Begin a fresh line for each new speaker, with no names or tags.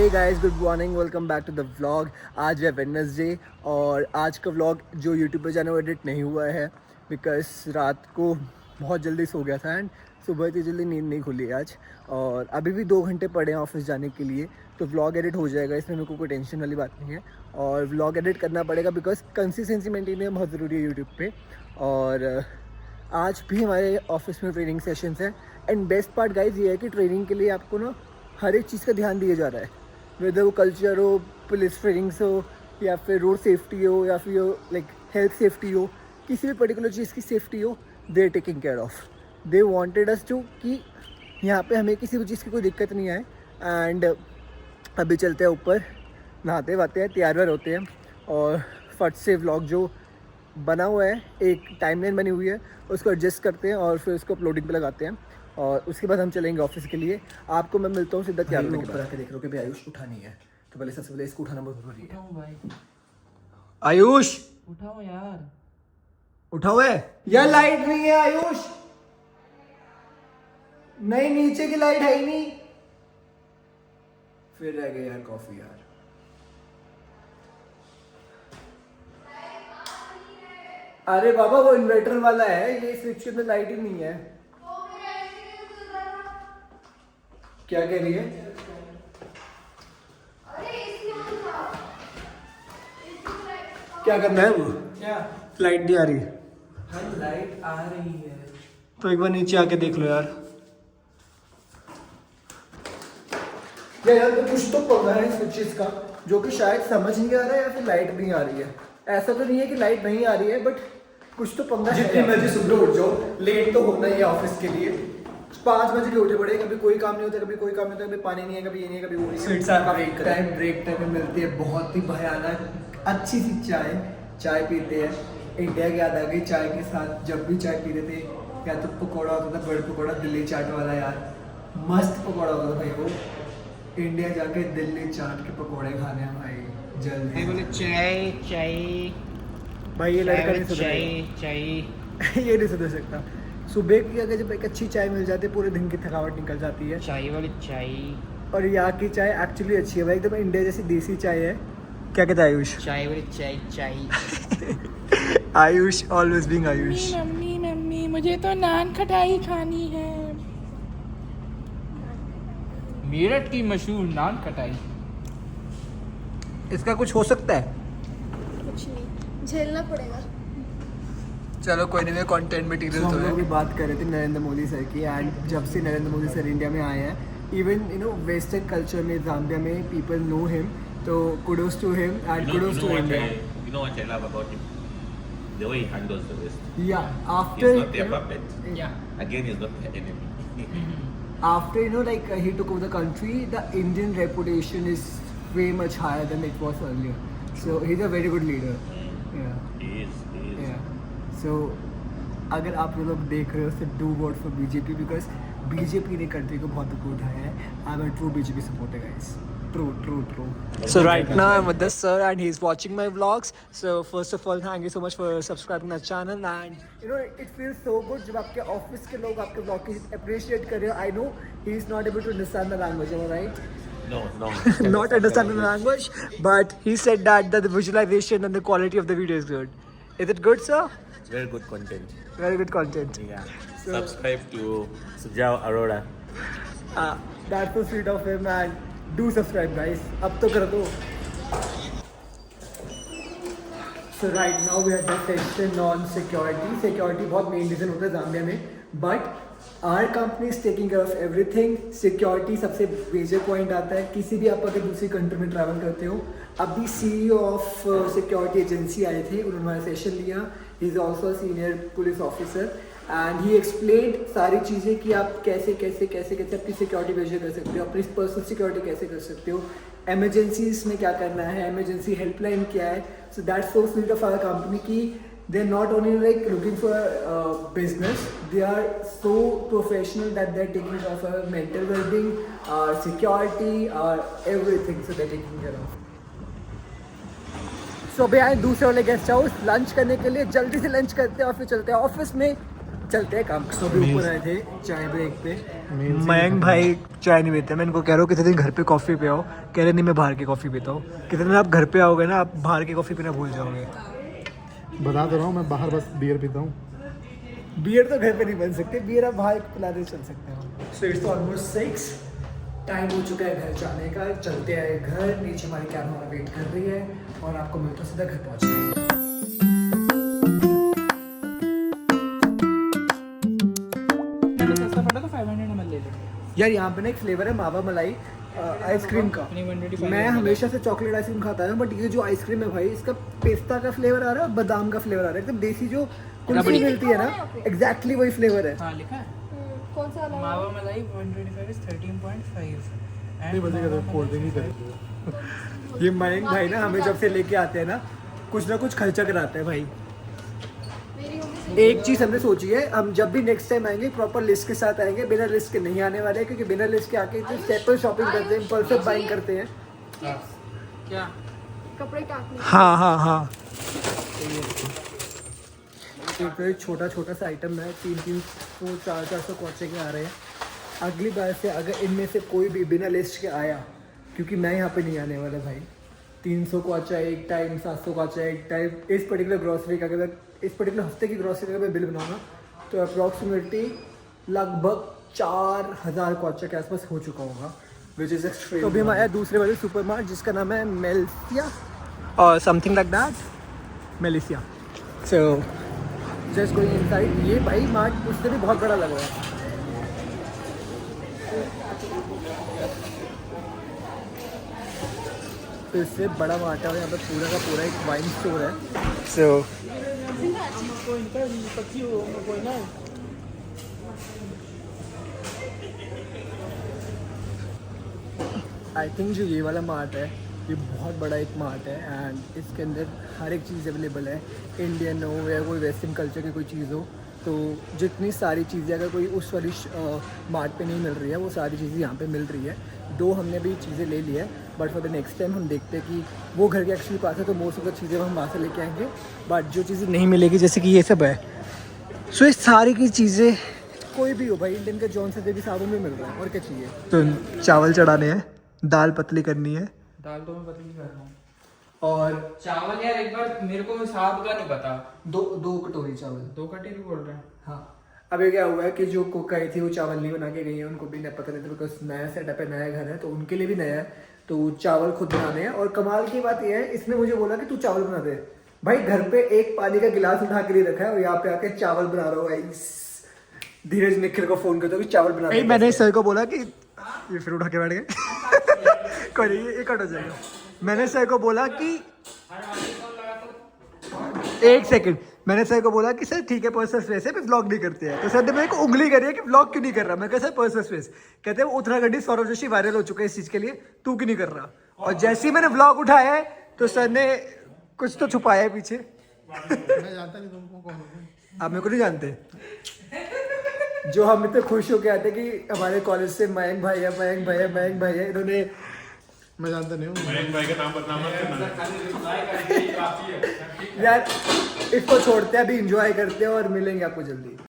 Hey guys, good morning, welcome back to the vlog. आज है Wednesday और आज का व्लॉग जो यूट्यूब पे जाने वो एडिट नहीं हुआ है बिकॉज रात को बहुत जल्दी सो गया था एंड सुबह इतनी जल्दी नींद नहीं खुली है आज। और अभी भी 2 घंटे पड़े हैं ऑफिस जाने के लिए, तो व्लॉग एडिट हो जाएगा, इसमें मेरे को कोई टेंशन वाली बात नहीं है। और व्लॉग एडिट करना पड़ेगा बिकॉज कंसिस्टेंसी मेंटेन करना बहुत ज़रूरी है यूट्यूब पे। और आज भी हमारे ऑफिस में ट्रेनिंग सेशंस हैं एंड बेस्ट पार्ट गाइज ये है कि ट्रेनिंग के लिए आपको ना हर एक चीज़ का ध्यान दिया जा रहा है, वेदर वो कल्चर हो, पुलिस ट्रेनिंग्स हो या फिर रोड सेफ्टी हो या फिर लाइक हेल्थ सेफ्टी हो, किसी भी पर्टिकुलर चीज़ की सेफ्टी हो, they are taking care of. They wanted us to कि यहाँ पे हमें किसी भी चीज़ की कोई दिक्कत नहीं आए। एंड अभी चलते हैं ऊपर, नहाते वाते हैं, तैयार व्यार होते हैं और फट से व्लॉग जो बना हुआ है, एक टाइमलाइन बनी हुई है, उसको एडजस्ट करते हैं और फिर उसको अपलोडिंग पे लगाते हैं और उसके बाद हम चलेंगे ऑफिस के लिए। आपको मैं मिलता हूँ सीधा तैयार होने के बाद। आके देख रहे हो कि भाई आयुष उठा नहीं है, तो पहले सबसे पहले इसको उठाना बहुत जरूरी है।
भाई
आयुष
उठाओ यार,
उठाओ है यार, लाइट नहीं है आयुष, नहीं नीचे की लाइट है ही नहीं। फिर रह गई यार कॉफी यार। अरे बाबा वो इन्वर्टर वाला है, ये स्विच में लाइट ही नहीं है। क्या कह रही है? क्या करना है वो?
क्या
लाइट नहीं आ रही,
लाइट आ रही है?
तो एक बार नीचे आके देख लो यार। यार तो कुछ तो पता है स्विचेस का जो कि शायद समझ नहीं आ रहा है या फिर लाइट नहीं आ रही है। ऐसा तो नहीं है कि लाइट नहीं आ रही है, बट कुछ तो पंगा है। जितनी मर्जी सुबह उठ जाओ, लेट तो होना ही है ऑफिस के लिए। 5 बजे के उठे पड़े, कभी कोई काम नहीं होता, कभी कोई काम नहीं होता, कभी पानी नहीं है, कभी ये नहीं है, कभी वो नहीं है। ब्रेक टाइम में मिलती है बहुत ही भयानक अच्छी सी चाय पीते हैं। इंडिया की याद आ गई चाय के साथ, जब भी चाय पीते थे या तो पकौड़ा होता था, ब्रेड पकौड़ा, दिल्ली चाट वाला यार, मस्त पकौड़ा होता था भाई वो। इंडिया जाके दिल्ली चाट के पकौड़े खाने हैं भाई जल्दी।
बोले चाय चाय
भाई ये लड़का नहीं सुधरेगा,
चाय
ये नहीं सुधर सकता। सुबह की अगर जब एक अच्छी चाय मिल जाती है, पूरे दिन की थकावट निकल जाती है।
चाय वाली चाय,
और यहाँ की चाय एक्चुअली अच्छी है भाई, एकदम इंडिया जैसी देसी चाय है। क्या कहता है आयुष?
चाय वाली चाय
Ayush always being Ayush.
Mummy mummy मुझे तो नान खटाई खानी है। मेरठ की मशहूर नान खटाई।
इसका कुछ हो सकता है?
कुछ नहीं, झेलना पड़ेगा।
चलो कोई नहीं, कंटेंट मटेरियल तो हम लोग भी बात कर रहे थे नरेंद्र मोदी सर की। एंड जब से नरेंद्र मोदी सर इंडिया में आए हैं, इवन वेस्टर्न कल्चर में, जाम्बिया में पीपल नो हिम, तो kudos to him and kudos to India.
You know what I love about him? The way he handles the West.
Yeah, after
He's not their puppet.
Yeah.
Again, he's not their enemy.
after he took over the country, the Indian reputation is way much higher than it was earlier. So he's a very good leader. Yeah.
He is.
Yeah. So अगर आप लोग देख रहे हो तो do vote for BJP because BJP ने country को बहुत ऊपर उठाया है। I am a true BJP supporter guys. True. So right now I'm with this sir and he's watching my vlogs. So first of all, thank you so much for subscribing our channel and it feels so good जब आपके office के लोग आपके vlog की appreciate कर रहे हो। I know he is not able to understand the language, am I right?
No.
Not understanding the language, but he said that the visualization and the quality of the video is good. Is it good, sir?
Very good content.
Very good content.
Yeah.
So-
Subscribe to Sujao Arora.
That's so sweet of him and do subscribe guys. अब तो कर दो. So right now we are just session on security. Security बहुत main reason होता है Zambia में, but our company is taking care of everything. Security सबसे major point आता है किसी भी आप अगर दूसरी कंट्री में ट्रैवल करते हो। अभी CEO ऑफ सिक्योरिटी एजेंसी आए थे, उन्होंने हमारा सेशन लिया। He is also senior police officer and he explained सारी चीज़ें कि आप कैसे अपनी सिक्योरिटी मेजर कर सकते हो, अपनी पर्सनल सिक्योरिटी कैसे कर सकते हो, एमरजेंसीज में क्या करना है, एमरजेंसी हेल्पलाइन क्या है। So that's so sweet of our company की they are not only like looking for business, they are so professional that they are taking care of our mental well-being, our security, our everything, so they are taking care of. So अभी आए दूसरे वाले guest house lunch करने के लिए, जल्दी से lunch करते हैं और फिर चलते हैं ऑफिस में। चलते हैं काम। तो अभी ऊपर आए थे चाय ब्रेक पे। मयंक भाई चाय नहीं पीते। मैं इनको कह रहा हूँ कितने दिन घर पे कॉफ़ी पे आओ, कह रहे नहीं मैं बाहर की कॉफ़ी पीता हूँ। कितने दिन आप घर पे आओगे ना, आप बाहर की कॉफ़ी पीना भूल जाओगे।
बता तो रहा हूँ, मैं बाहर बस बियर पीता हूँ।
बियर तो घर पे नहीं बन सकते, बियर आप बाहर पिलाने चल सकते हो। सो इट्स ऑलमोस्ट 6, टाइम हो चुका है घर जाने का। चलते आए घर, नीचे हमारी कैब हमारा वेट कर रही है और आपको मिलता सीधा घर पहुँचना।
सस्ता पड़ा तो 500 ml ले लो।
यार यहाँ पे ना एक फ्लेवर है मावा मलाई आइसक्रीम का।
अपनी 125
मैं हमेशा से चॉकलेट आइसक्रीम खाता हूँ, बट ये जो आइसक्रीम है भाई, इसका पिस्ता का फ्लेवर आ रहा है और बादाम का फ्लेवर आ रहा है। एकदम देसी जो कुल्फी मिलती है ना, एग्जैक्टली वही फ्लेवर है।
हाँ लिखा है
कौन सा वाला?
मावा मलाई 125 is 13.5
नहीं बजेगा तो कोल्ड ड्रिंक ही करेंगे।
ये मयंक भाई ना हमें जब से लेके आते हैं ना कुछ खर्चा कराते हैं भाई।
मेरी मम्मी
एक चीज़ हमने सोची है, हम जब भी नेक्स्ट टाइम आएंगे प्रॉपर लिस्ट के साथ आएंगे, बिना लिस्ट के नहीं आने वाले हैं, क्योंकि बिना लिस्ट के आके तो स्टेपल शॉपिंग करते हैं, इम्पल्सिव बाइंग करते हैं।
क्या
कपड़े काटने।
हाँ हाँ हाँ। एक छोटा छोटा सा आइटम है, 300 400 क्वाचे के आ रहे हैं। अगली बार से अगर इनमें से कोई भी बिना लिस्ट के आया, क्योंकि मैं यहाँ पे नहीं आने वाला भाई, 300 क्वाचा एक टाइम, 700 क्वाचा एक टाइम, इस पर्टिकुलर ग्रॉसरी का अगर इस पर्टिकुलर हफ्ते की ग्रॉसरी का मैं बिल बनाऊंगा तो अप्रॉक्सीमेटली लगभग 4000 क्वाचा के आसपास हो चुका होगा, विच इज़ एक्सट्रीम। तो अभी हम आया दूसरे वाले सुपर मार्ट जिसका नाम है मेलिसिया और समथिंग लाइक दैट, मेलिसिया। So just going inside. ये भाई मार्ट उससे भी बहुत बड़ा लग रहा है। तो इससे बड़ा मार्ट है और यहाँ पे पूरा का पूरा एक वाइन स्टोर है। सो आई थिंक जो ये वाला मार्ट है, ये बहुत बड़ा एक मार्ट है एंड इसके अंदर हर एक चीज़ अवेलेबल है। इंडियन हो या कोई वेस्टर्न कल्चर की कोई चीज़ हो, तो जितनी सारी चीज़ें अगर कोई उस वाली मार्ट पे नहीं मिल रही है, वो सारी चीज़ें यहाँ पे मिल रही है। दो हमने भी चीज़ें ले ली है, but for the next time हम देखते हैं कि वो घर के एक्चुअली पास है, तो मोस्ट ऑफ द चीज़ें हम वहाँ से लेके आएंगे। बट जो चीज़ें नहीं मिलेगी, जैसे कि ये सब है, सो ये सारी की चीज़ें कोई भी हो भाई, इंडियन के जॉन से भी साबुन में मिल रहा है, और क्या चाहिए। तो चावल चढ़ाने हैं, दाल पतली करनी है,
दाल तो मैं पतली कर रहा हूँ।
और
चावल यार एक बार मेरे को हिसाब का नहीं पता।
दो कटोरी चावल।
2 कटोरी बोल रहे हैं।
हाँ, अब ये क्या हुआ है कि जो कुक आई थी वो चावल नहीं बना के गई है, उनको भी नहीं पता नहीं था, बिकॉज नया सेटअप है, नया घर है, तो उनके लिए भी नया है, तो चावल खुद बनाने हैं। और कमाल की बात ये है, इसने मुझे बोला कि तू चावल बना दे। भाई घर पे एक पानी का गिलास उठा के लिए रखा है और यहाँ पे आके चावल बना रहा हूँ। धीरज निखिल को फोन करता हूँ कि चावल बना दे। मैंने सर को बोला कि ये फिर उठा के बैठ गए। कोई नहीं, ये कट हो जाएगा। मैंने सर को बोला कि एक सेकंड, मैंने सर को बोला कि सर ठीक है पर्सनल स्पेस है, व्लॉग नहीं करते हैं। तो सर ने मेरे को उंगली करी है कि व्लॉग क्यों नहीं कर रहा। मैं कहा सर पर्सनल स्पेस। कहते हैं उत्तराखंडी सौरभ जोशी वायरल हो चुका है इस चीज के लिए, तू क्यों नहीं कर रहा। और जैसे ही मैंने व्लॉग उठाया है तो सर ने कुछ तो छुपाया है पीछे।
मैं जानता नहीं तुमको कौन हो।
आप मेरे को नहीं जानते। जो हम इतने खुश होके आते कि हमारे कॉलेज से मयंक भाई है, मयंक भाई है, मयंक भाई है, इन्होंने,
मैं जानता नहीं हूँ।
मयंक भाई का नाम बदनाम मत करना।
यार इसको छोड़ते हैं, अभी इंजॉय करते हैं और मिलेंगे आपको जल्दी।